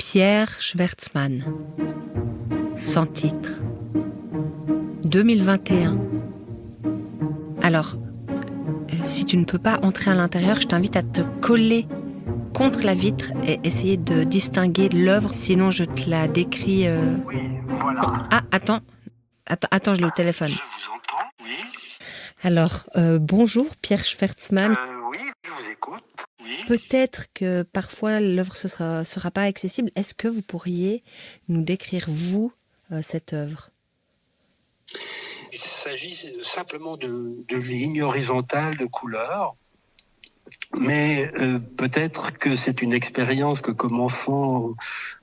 Pierre Schwertzmann. Sans titre. 2021. Alors, si tu ne peux pas entrer à l'intérieur, je t'invite à te coller contre la vitre et essayer de distinguer l'œuvre. Sinon, je te la décris. Oui, voilà. Ah, attends, je l'ai au téléphone. Je vous entends, oui. Alors, bonjour Pierre Schwertzmann. Oui, je vous écoute. Oui. Peut-être que parfois l'œuvre ne sera pas accessible. Est-ce que vous pourriez nous décrire, vous, cette œuvre ? Il s'agit simplement de lignes horizontales de couleurs. Mais peut-être que c'est une expérience que, comme enfant,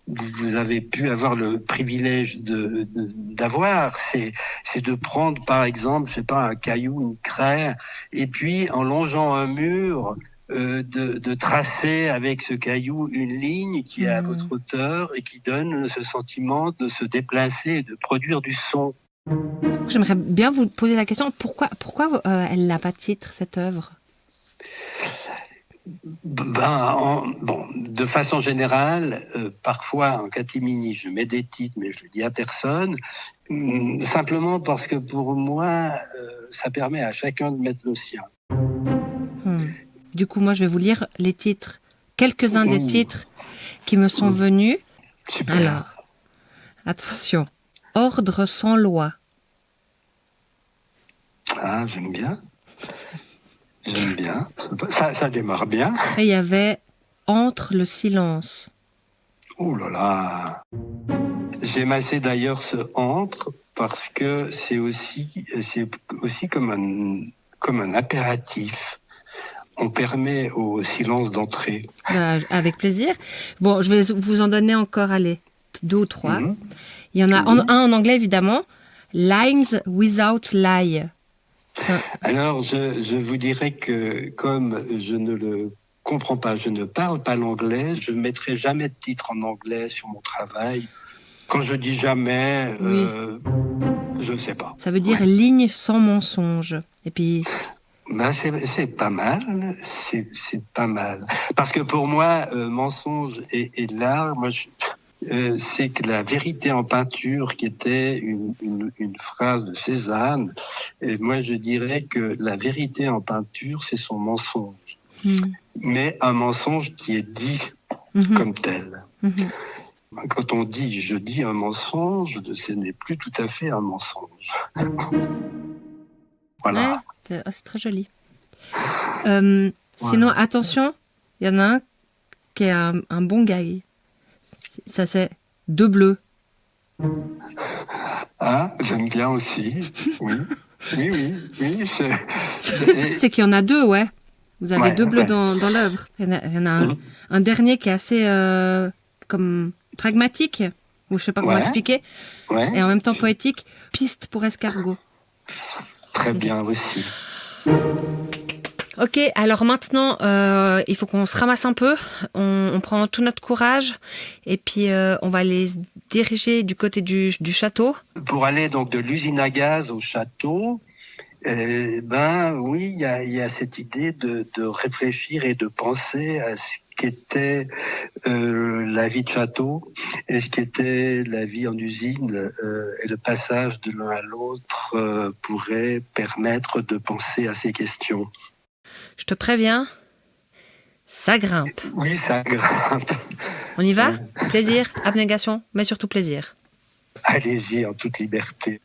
vous avez pu avoir le privilège d'avoir. C'est de prendre, par exemple, je sais pas, un caillou, une craie, et puis en longeant un mur, de tracer avec ce caillou une ligne qui est à votre hauteur et qui donne ce sentiment de se déplacer et de produire du son. J'aimerais bien vous poser la question, pourquoi elle n'a pas de titre, cette œuvre ? De façon générale, parfois en catimini, je mets des titres, mais je le dis à personne, simplement parce que pour moi, ça permet à chacun de mettre le sien. Du coup, moi, je vais vous lire les titres, quelques-uns des titres qui me sont venus. Super. Alors, attention, Ordre sans loi. Ah, j'aime bien. J'aime bien. Ça démarre bien. Et il y avait Entre le silence. Oh là là. J'ai massé d'ailleurs ce entre parce que c'est aussi comme un impératif. On permet au silence d'entrer. Avec plaisir. Bon, je vais vous en donner encore, 2 ou 3. Il y en a un en anglais, évidemment. Lines without lie. Alors, je vous dirais que comme je ne le comprends pas, je ne parle pas l'anglais, je ne mettrai jamais de titre en anglais sur mon travail. Quand je dis jamais, je ne sais pas. Ça veut dire ligne sans mensonge. Et puis... c'est pas mal, c'est pas mal. Parce que pour moi, mensonge et l'art, c'est que la vérité en peinture, qui était une phrase de Cézanne, et moi je dirais que la vérité en peinture, c'est son mensonge. Mais un mensonge qui est dit comme tel. Quand on dit « je dis un mensonge », ce n'est plus tout à fait un mensonge. Voilà. Ouais, c'est très joli. Sinon, attention, il y en a un qui est un bon gag. Ça, c'est Deux bleus. Ah, j'aime bien aussi. Oui. C'est qu'il y en a 2, ouais. Vous avez 2 bleus dans l'œuvre. Il y en a un dernier qui est assez comme pragmatique, ou je sais pas comment expliquer, et en même temps poétique. Piste pour escargot. Très bien aussi. Ok, alors maintenant, il faut qu'on se ramasse un peu. On prend tout notre courage et puis on va aller se diriger du côté du château. Pour aller donc de l'usine à gaz au château, oui, il y a cette idée de réfléchir et de penser à ce qu'était la vie de château et ce qu'était la vie en usine, et le passage de l'un à l'autre pourrait permettre de penser à ces questions. Je te préviens, ça grimpe. Oui, ça grimpe. On y va ? Plaisir, abnégation, mais surtout plaisir. Allez-y en toute liberté.